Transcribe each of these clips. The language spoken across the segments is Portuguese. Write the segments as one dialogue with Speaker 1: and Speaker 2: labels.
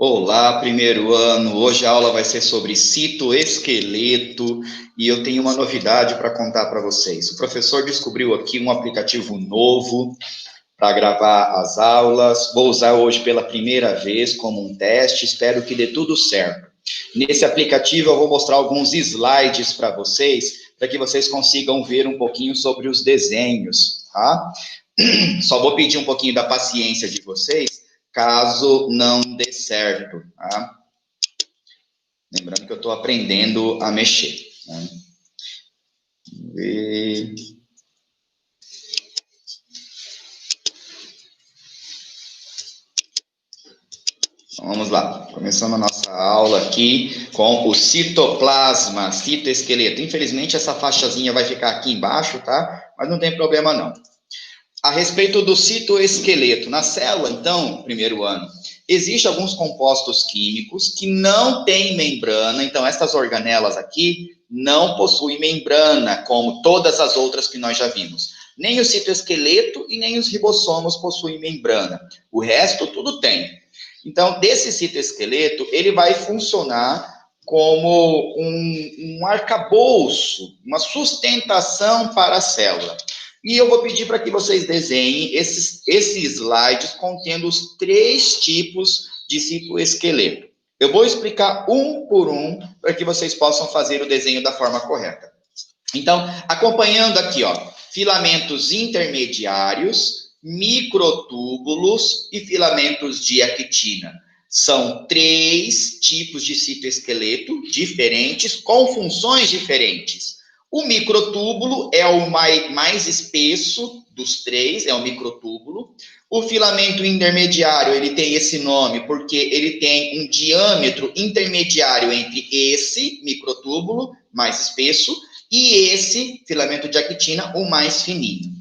Speaker 1: Olá, primeiro ano. Hoje a aula vai ser sobre citoesqueleto e eu tenho uma novidade para contar para vocês. O professor descobriu aqui um aplicativo novo para gravar as aulas. Vou usar hoje pela primeira vez como um teste. Espero que dê tudo certo. Nesse aplicativo eu vou mostrar alguns slides para vocês, para que vocês consigam ver um pouquinho sobre os desenhos, tá? Só vou pedir um pouquinho da paciência de vocês, caso não dê certo, tá? Lembrando que eu estou aprendendo a mexer, né? Vamos lá, começando a nossa aula aqui com o citoplasma, citoesqueleto. Infelizmente, essa faixazinha vai ficar aqui embaixo, tá? Mas não tem problema, não. A respeito do citoesqueleto, na célula, então, primeiro ano, existem alguns compostos químicos que não têm membrana, então essas organelas aqui não possuem membrana, como todas as outras que nós já vimos. Nem o citoesqueleto e nem os ribossomos possuem membrana. O resto tudo tem. Então, desse citoesqueleto, ele vai funcionar como um arcabouço, uma sustentação para a célula. E eu vou pedir para que vocês desenhem esses slides contendo os 3 tipos de citoesqueleto. Eu vou explicar um por um para que vocês possam fazer o desenho da forma correta. Então, acompanhando aqui, ó, filamentos intermediários, microtúbulos e filamentos de actina. São 3 tipos de citoesqueleto diferentes, com funções diferentes. O microtúbulo é o mais espesso dos 3, é o microtúbulo. O filamento intermediário, ele tem esse nome porque ele tem um diâmetro intermediário entre esse microtúbulo, mais espesso, e esse filamento de actina, o mais fininho.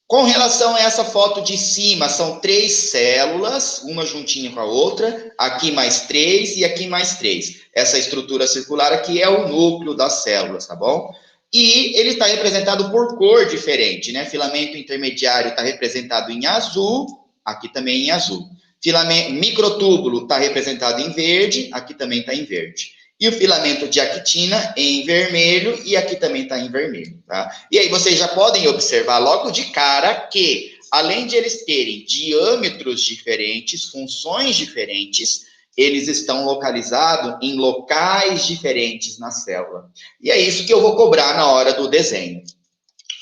Speaker 1: Com relação a essa foto de cima, são 3 células, uma juntinha com a outra, aqui mais 3 e aqui mais 3. Essa estrutura circular aqui é o núcleo das células, tá bom? E ele está representado por cor diferente, né? Filamento intermediário está representado em azul, aqui também em azul. Filamento microtúbulo está representado em verde, aqui também está em verde. E o filamento de actina em vermelho, e aqui também está em vermelho, tá? E aí vocês já podem observar logo de cara que, além de eles terem diâmetros diferentes, funções diferentes, eles estão localizados em locais diferentes na célula. E é isso que eu vou cobrar na hora do desenho.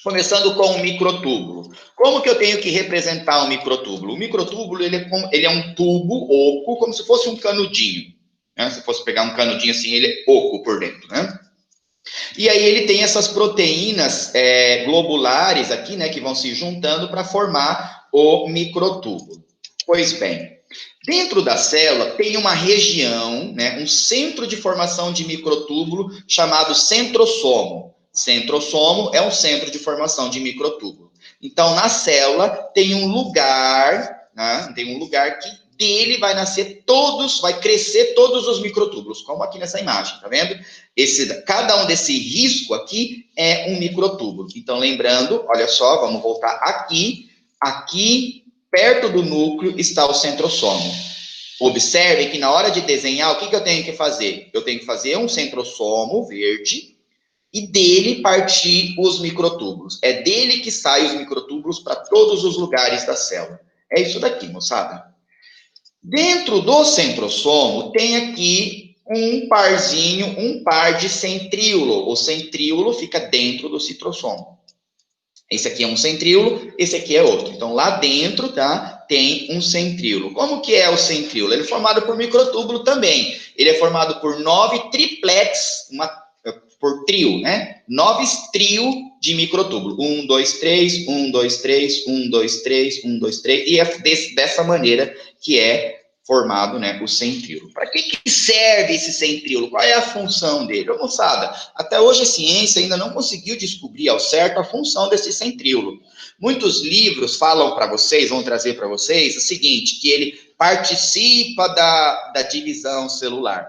Speaker 1: Começando com o microtúbulo. Como que eu tenho que representar o microtúbulo? O microtúbulo, ele é um tubo oco, como se fosse um canudinho. Né? Se fosse pegar um canudinho assim, ele é oco por dentro, né? E aí ele tem essas proteínas globulares aqui, né, que vão se juntando para formar o microtúbulo. Pois bem, dentro da célula tem uma região, né, um centro de formação de microtúbulo chamado centrosomo. Centrosomo é um centro de formação de microtúbulo. Então, na célula tem um lugar, né, que dele vai crescer todos os microtúbulos, como aqui nessa imagem, tá vendo? Cada um desse risco aqui é um microtúbulo. Então, lembrando, olha só, vamos voltar aqui, perto do núcleo está o centrosomo. Observe que na hora de desenhar, o que eu tenho que fazer? Eu tenho que fazer um centrosomo verde e dele partir os microtúbulos. É dele que saem os microtúbulos para todos os lugares da célula. É isso daqui, moçada. Dentro do centrosomo tem aqui um par de centríolo. O centríolo fica dentro do citossomo. Esse aqui é um centríolo, esse aqui é outro. Então, lá dentro, tá, tem um centríolo. Como que é o centríolo? Ele é formado por microtúbulo também. Ele é formado por 9 triplex, por trio, né? 9 trio de microtúbulo. 1, 2, 3, 1, 2, 3, 1, 2, 3, 1, 2, 3. E é dessa maneira que é formado, né, o centríolo. Para que serve esse centríolo? Qual é a função dele? Ô, moçada, até hoje a ciência ainda não conseguiu descobrir ao certo a função desse centríolo. Muitos livros falam para vocês, vão trazer para vocês o seguinte, que ele participa da divisão celular.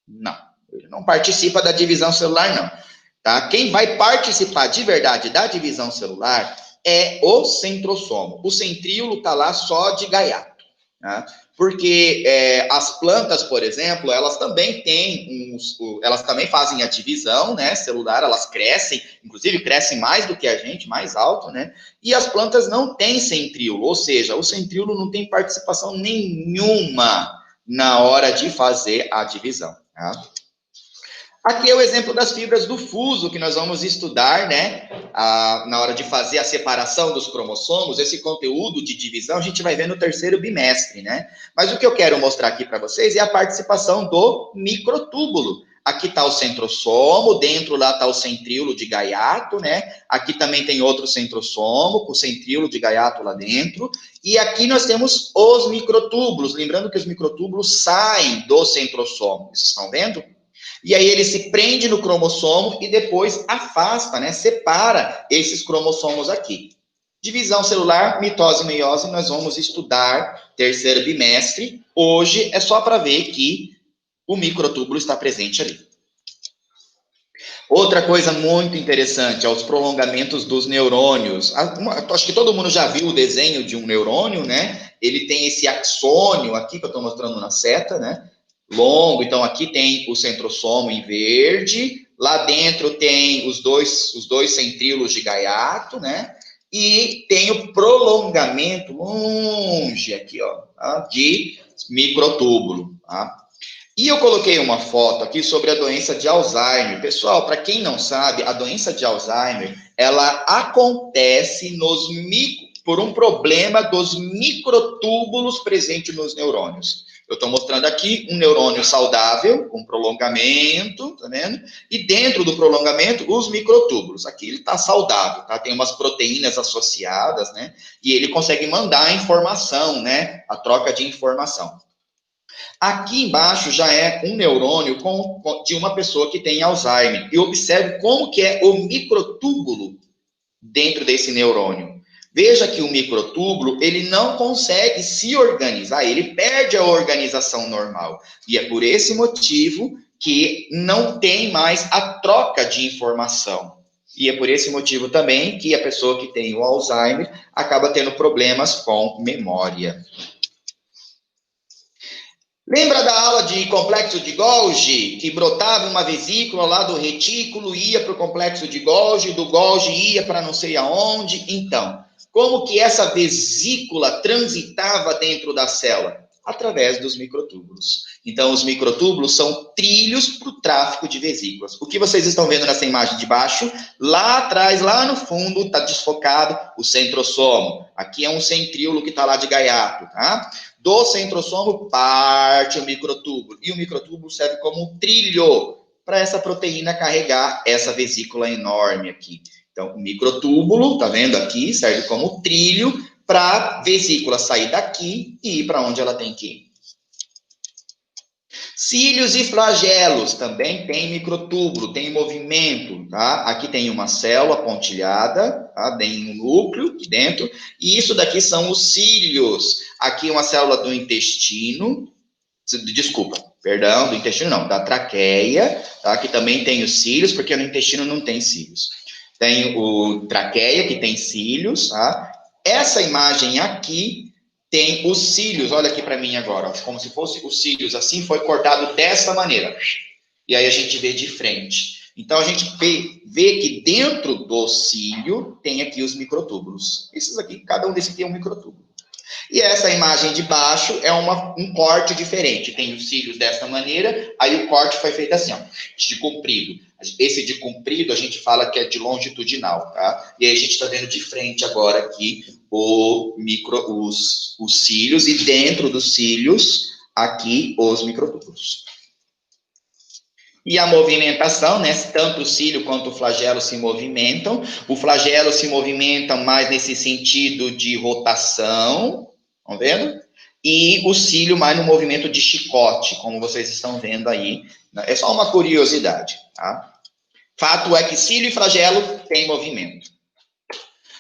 Speaker 1: Não, ele não participa da divisão celular, não. Tá? Quem vai participar de verdade da divisão celular é o centrosomo. O centríolo está lá só de gaiato. né? Porque as plantas, por exemplo, elas também elas também fazem a divisão, né, celular, elas crescem, inclusive crescem mais do que a gente, mais alto, né? E as plantas não têm centríolo, ou seja, o centríolo não tem participação nenhuma na hora de fazer a divisão, tá? Aqui é o exemplo das fibras do fuso que nós vamos estudar, né? Na hora de fazer a separação dos cromossomos, esse conteúdo de divisão a gente vai ver no terceiro bimestre, né? Mas o que eu quero mostrar aqui para vocês é a participação do microtúbulo. Aqui está o centrosomo, dentro lá está o centríolo de Gaiato, né? Aqui também tem outro centrosomo, com o centríolo de Gaiato lá dentro. E aqui nós temos os microtúbulos. Lembrando que os microtúbulos saem do centrosomo. Vocês estão vendo? E aí ele se prende no cromossomo e depois afasta, né? Separa esses cromossomos aqui. Divisão celular, mitose e meiose, nós vamos estudar terceiro bimestre. Hoje é só para ver que o microtúbulo está presente ali. Outra coisa muito interessante é os prolongamentos dos neurônios. Acho que todo mundo já viu o desenho de um neurônio, né? Ele tem esse axônio aqui que eu estou mostrando na seta, né? Longo, então aqui tem o centrosomo em verde, lá dentro tem os dois centríolos de Gaiato, né? E tem o prolongamento longe aqui, ó, tá? De microtúbulo, tá? E eu coloquei uma foto aqui sobre a doença de Alzheimer. Pessoal, para quem não sabe, a doença de Alzheimer, ela acontece por um problema dos microtúbulos presentes nos neurônios. Eu estou mostrando aqui um neurônio saudável, com prolongamento, tá vendo? E dentro do prolongamento, os microtúbulos. Aqui ele está saudável, tá? Tem umas proteínas associadas, né? E ele consegue mandar a informação, né? A troca de informação. Aqui embaixo já é um neurônio de uma pessoa que tem Alzheimer. E observe como que é o microtúbulo dentro desse neurônio. Veja que o microtúbulo, ele não consegue se organizar, ele perde a organização normal. E é por esse motivo que não tem mais a troca de informação. E é por esse motivo também que a pessoa que tem o Alzheimer acaba tendo problemas com memória. Lembra da aula de complexo de Golgi, que brotava uma vesícula lá do retículo, ia para o complexo de Golgi, do Golgi ia para não sei aonde? Então, como que essa vesícula transitava dentro da célula? Através dos microtúbulos. Então, os microtúbulos são trilhos para o tráfego de vesículas. O que vocês estão vendo nessa imagem de baixo, lá atrás, lá no fundo, está desfocado o centrosomo. Aqui é um centríolo que está lá de Gaiato, tá? Do centrosomo parte o microtúbulo. E o microtúbulo serve como um trilho para essa proteína carregar essa vesícula enorme aqui. Então, o microtúbulo, tá vendo aqui, serve como trilho para a vesícula sair daqui e ir para onde ela tem que ir. Cílios e flagelos também tem microtúbulo, tem movimento, tá? Aqui tem uma célula pontilhada, tá? Tem um núcleo aqui dentro, e isso daqui são os cílios. Aqui uma célula do intestino, do intestino não, da traqueia, tá? Que também tem os cílios, porque no intestino não tem cílios. Tem o traqueia, que tem cílios, tá? Essa imagem aqui tem os cílios, olha aqui para mim agora, ó, como se fosse os cílios, assim, foi cortado dessa maneira. E aí a gente vê de frente. Então a gente vê que dentro do cílio tem aqui os microtúbulos. Esses aqui, cada um desses aqui é um microtúbulo. E essa imagem de baixo é um corte diferente. Tem os cílios dessa maneira, aí o corte foi feito assim, ó, de comprido. Esse de comprido a gente fala que é de longitudinal, tá? E aí a gente está vendo de frente agora aqui os cílios e dentro dos cílios aqui os microtúbulos. E a movimentação, né? Tanto o cílio quanto o flagelo se movimentam. O flagelo se movimenta mais nesse sentido de rotação, estão vendo? E o cílio mais no movimento de chicote, como vocês estão vendo aí. É só uma curiosidade, tá? Fato é que cílio e flagelo têm movimento.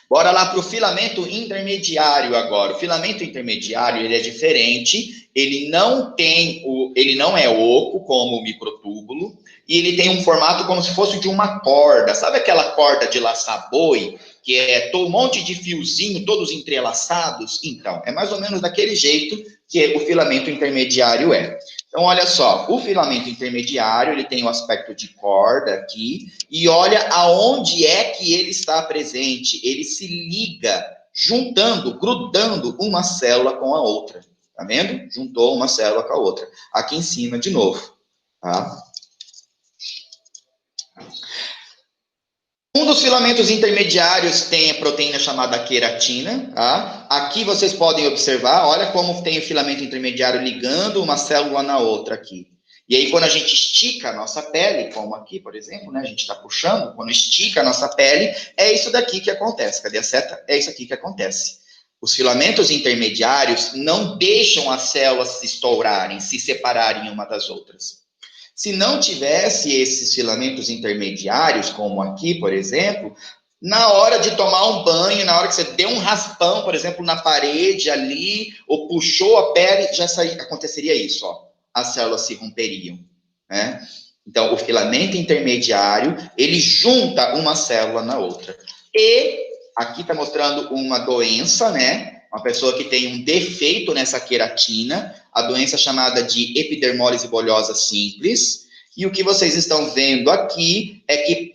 Speaker 1: Bora lá para o filamento intermediário agora. O filamento intermediário, ele é diferente, ele não é oco como o microtúbulo, e ele tem um formato como se fosse de uma corda. Sabe aquela corda de laçar boi? que é um monte de fiozinho, todos entrelaçados. Então, é mais ou menos daquele jeito que o filamento intermediário é. Então, olha só, o filamento intermediário, ele tem o aspecto de corda aqui, e olha aonde é que ele está presente. Ele se liga, juntando, grudando uma célula com a outra. Tá vendo? Juntou uma célula com a outra. Aqui em cima, de novo. Tá? Um dos filamentos intermediários tem a proteína chamada queratina, tá? Aqui vocês podem observar, olha como tem o filamento intermediário ligando uma célula na outra aqui. E aí, quando a gente estica a nossa pele, como aqui, por exemplo, né? A gente está puxando, quando estica a nossa pele, é isso daqui que acontece. Cadê a seta? É isso aqui que acontece. Os filamentos intermediários não deixam as células se estourarem, se separarem uma das outras. Se não tivesse esses filamentos intermediários, como aqui, por exemplo, na hora de tomar um banho, na hora que você deu um raspão, por exemplo, na parede ali, ou puxou a pele, aconteceria isso, ó. As células se romperiam, né? Então, o filamento intermediário, ele junta uma célula na outra. E aqui está mostrando uma doença, né? Uma pessoa que tem um defeito nessa queratina, a doença chamada de epidermólise bolhosa simples. E o que vocês estão vendo aqui é que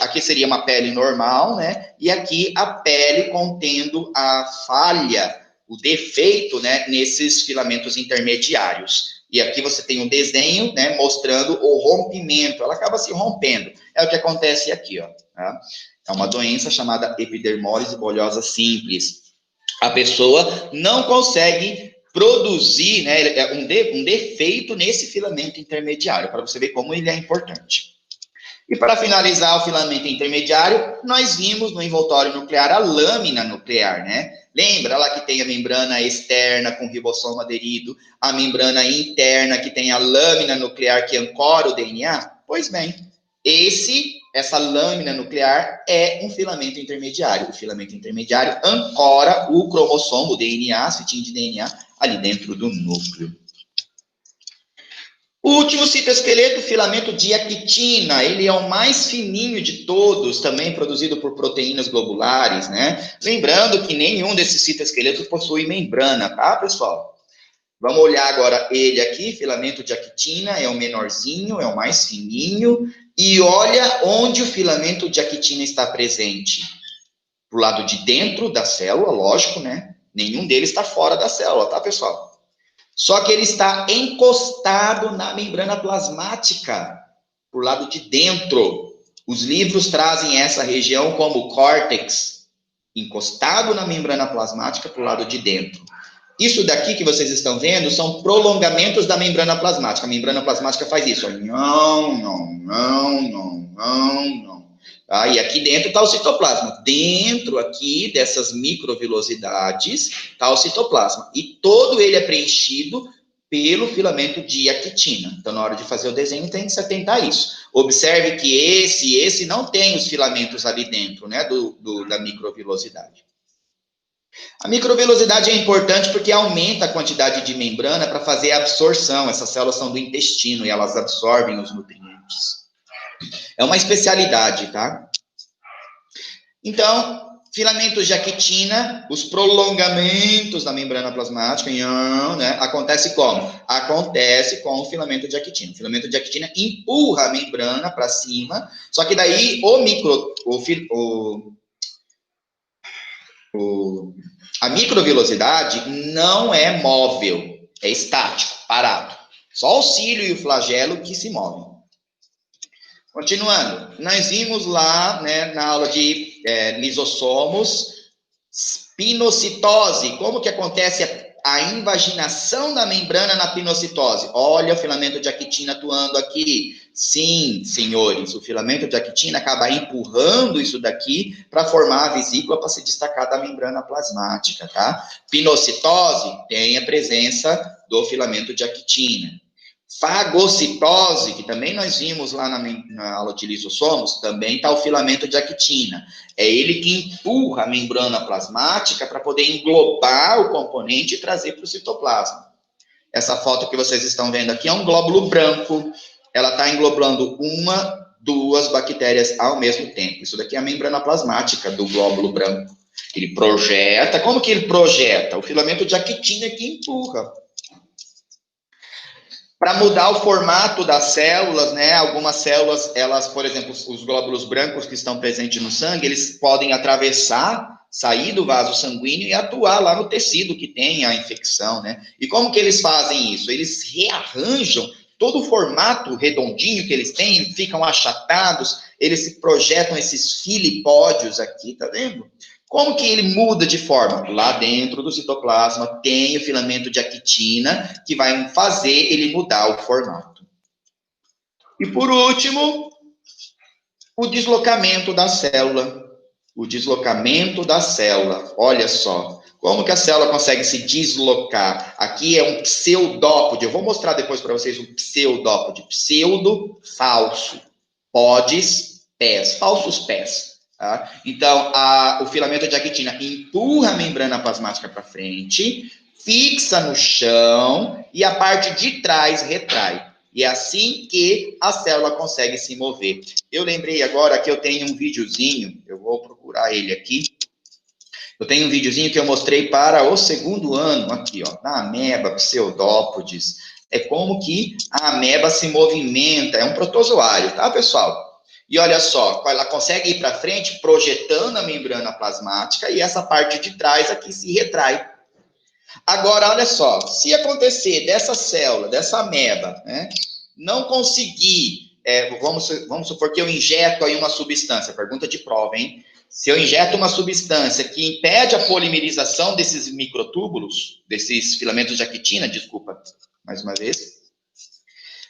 Speaker 1: aqui seria uma pele normal, né? E aqui a pele contendo a falha, o defeito, né? Nesses filamentos intermediários. E aqui você tem um desenho, né? Mostrando o rompimento. Ela acaba se rompendo. É o que acontece aqui, ó. Tá? É uma doença chamada epidermólise bolhosa simples. A pessoa não consegue produzir, né, um defeito nesse filamento intermediário, para você ver como ele é importante. E para finalizar o filamento intermediário, nós vimos no envoltório nuclear a lâmina nuclear, né? Lembra lá que tem a membrana externa com ribossomo aderido, a membrana interna que tem a lâmina nuclear que ancora o DNA? Pois bem, essa lâmina nuclear é um filamento intermediário. O filamento intermediário ancora o cromossomo, o DNA, as fitinhas de DNA, ali dentro do núcleo. O último citoesqueleto, o filamento de actina, ele é o mais fininho de todos, também produzido por proteínas globulares, né? Lembrando que nenhum desses citoesqueletos possui membrana, tá, pessoal? Vamos olhar agora ele aqui, filamento de actina, é o menorzinho, é o mais fininho. E olha onde o filamento de actina está presente. Pro lado de dentro da célula, lógico, né? Nenhum deles está fora da célula, tá, pessoal? Só que ele está encostado na membrana plasmática, pro lado de dentro. Os livros trazem essa região como córtex, encostado na membrana plasmática pro lado de dentro. Isso daqui que vocês estão vendo são prolongamentos da membrana plasmática. A membrana plasmática faz isso. Não. Tá? E aqui dentro está o citoplasma. Dentro aqui dessas microvilosidades está o citoplasma. E todo ele é preenchido pelo filamento de actina. Então, na hora de fazer o desenho, tem que se atentar a isso. Observe que esse não tem os filamentos ali dentro, né, da microvilosidade. A microvilosidade é importante porque aumenta a quantidade de membrana para fazer a absorção. Essas células são do intestino e elas absorvem os nutrientes. É uma especialidade, tá? Então, filamentos de actina, os prolongamentos da membrana plasmática, né? Acontece como? Acontece com o filamento de actina. O filamento de actina empurra a membrana para cima, só que daí a microvilosidade não é móvel, é estático, parado. Só o cílio e o flagelo que se movem. Continuando, nós vimos lá, né, na aula de lisossomos, pinocitose. Como que acontece a invaginação da membrana na pinocitose? Olha o filamento de actina atuando aqui. Sim, senhores, o filamento de actina acaba empurrando isso daqui para formar a vesícula para se destacar da membrana plasmática, tá? Pinocitose tem a presença do filamento de actina. Fagocitose, que também nós vimos lá na aula de lisossomos, também está o filamento de actina. É ele que empurra a membrana plasmática para poder englobar o componente e trazer para o citoplasma. Essa foto que vocês estão vendo aqui é um glóbulo branco. Ela está englobando duas bactérias ao mesmo tempo. Isso daqui é a membrana plasmática do glóbulo branco. Ele projeta. Como que ele projeta? O filamento de actina que empurra. Para mudar o formato das células, né? Algumas células, elas, por exemplo, os glóbulos brancos que estão presentes no sangue, eles podem atravessar, sair do vaso sanguíneo e atuar lá no tecido que tem a infecção, né? E como que eles fazem isso? Eles rearranjam todo o formato redondinho que eles têm, ficam achatados, eles se projetam esses filipódios aqui, tá vendo? Como que ele muda de forma? Lá dentro do citoplasma tem o filamento de actina que vai fazer ele mudar o formato. E por último, o deslocamento da célula. O deslocamento da célula. Olha só, como que a célula consegue se deslocar? Aqui é um pseudópode. Eu vou mostrar depois para vocês um pseudópode. Pseudo, falso. Podes, pés. Falsos pés. Tá? Então, o filamento de actina empurra a membrana plasmática para frente, fixa no chão e a parte de trás retrai. E é assim que a célula consegue se mover. Eu lembrei agora que eu tenho um videozinho, eu vou procurar ele aqui. Eu tenho um videozinho que eu mostrei para o segundo ano, aqui, ó, na ameba, pseudópodes. É como que a ameba se movimenta, é um protozoário, tá, pessoal? E olha só, ela consegue ir para frente projetando a membrana plasmática e essa parte de trás aqui se retrai. Agora, olha só, se acontecer dessa célula, dessa ameba, né, não conseguir, vamos supor que eu injeto aí uma substância, pergunta de prova, hein? Se eu injeto uma substância que impede a polimerização desses microtúbulos, desses filamentos de actina, desculpa, mais uma vez.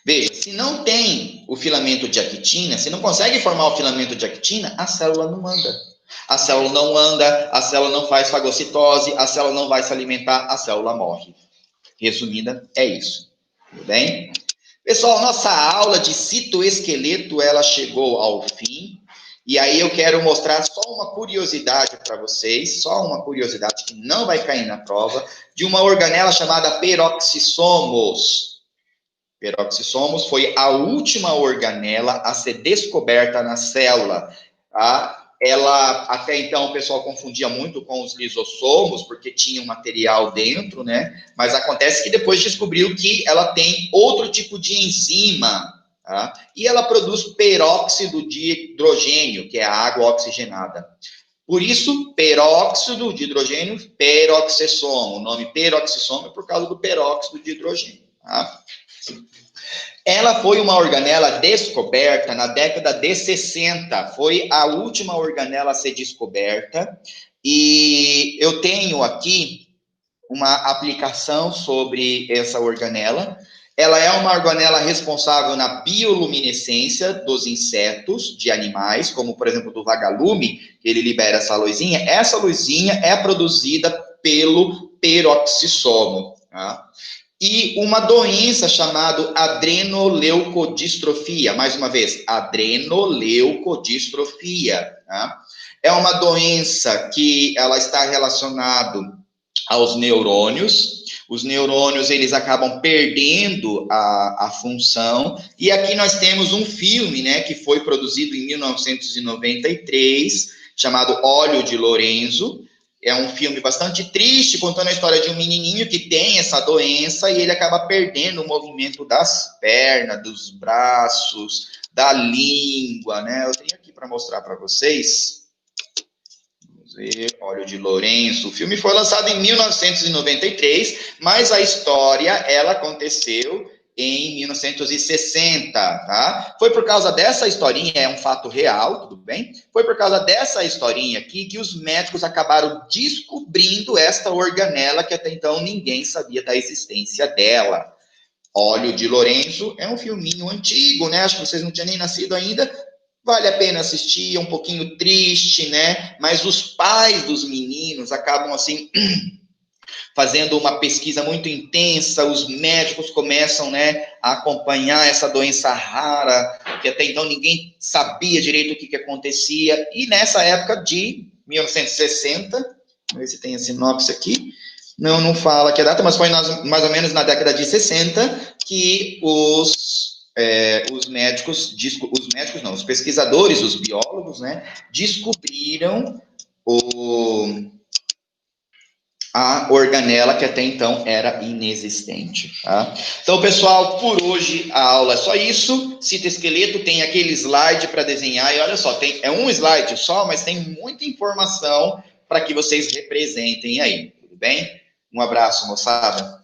Speaker 1: Veja, se não tem o filamento de actina, se não consegue formar o filamento de actina, a célula não anda. A célula não anda, a célula não faz fagocitose, a célula não vai se alimentar, a célula morre. Resumida, é isso. Tudo bem? Pessoal, nossa aula de citoesqueleto, ela chegou ao fim. E aí eu quero mostrar só uma curiosidade para vocês, só uma curiosidade que não vai cair na prova, de uma organela chamada peroxissomos. Peroxissomos foi a última organela a ser descoberta na célula. Tá? Ela, até então, o pessoal confundia muito com os lisossomos, porque tinha um material dentro, né? Mas acontece que depois descobriu que ela tem outro tipo de enzima, tá? E ela produz peróxido de hidrogênio, que é a água oxigenada. Por isso, peróxido de hidrogênio, peroxissomo. O nome peroxissomo é por causa do peróxido de hidrogênio, tá? Ela foi uma organela descoberta na década de 60, foi a última organela a ser descoberta, e eu tenho aqui uma aplicação sobre essa organela. Ela é uma organela responsável na bioluminescência dos insetos, de animais, como, por exemplo, do vagalume, que ele libera essa luzinha. Essa luzinha é produzida pelo peroxissomo, tá? E uma doença chamada adrenoleucodistrofia. Mais uma vez, adrenoleucodistrofia. Tá? É uma doença que ela está relacionada aos neurônios. Os neurônios, eles acabam perdendo a função. E aqui nós temos um filme, né, que foi produzido em 1993, chamado Óleo de Lorenzo. É um filme bastante triste, contando a história de um menininho que tem essa doença e ele acaba perdendo o movimento das pernas, dos braços, da língua, né? Eu tenho aqui para mostrar para vocês. Vamos ver, Óleo de Lorenzo. O filme foi lançado em 1993, mas a história, ela aconteceu em 1960, tá? Foi por causa dessa historinha, é um fato real, tudo bem? Foi por causa dessa historinha aqui que os médicos acabaram descobrindo esta organela que até então ninguém sabia da existência dela. Óleo de Lorenzo é um filminho antigo, né? Acho que vocês não tinham nem nascido ainda. Vale a pena assistir, é um pouquinho triste, né? Mas os pais dos meninos acabam assim fazendo uma pesquisa muito intensa, os médicos começam, né, a acompanhar essa doença rara, que até então ninguém sabia direito o que acontecia, e nessa época de 1960, vamos ver se tem a sinopse aqui, não fala que a data, mas foi mais ou menos na década de 60, que os os pesquisadores, os biólogos, né, descobriram a organela que até então era inexistente, tá? Então, pessoal, por hoje a aula é só isso. Citoesqueleto tem aquele slide para desenhar e olha só, é um slide só, mas tem muita informação para que vocês representem aí, tudo bem? Um abraço, moçada.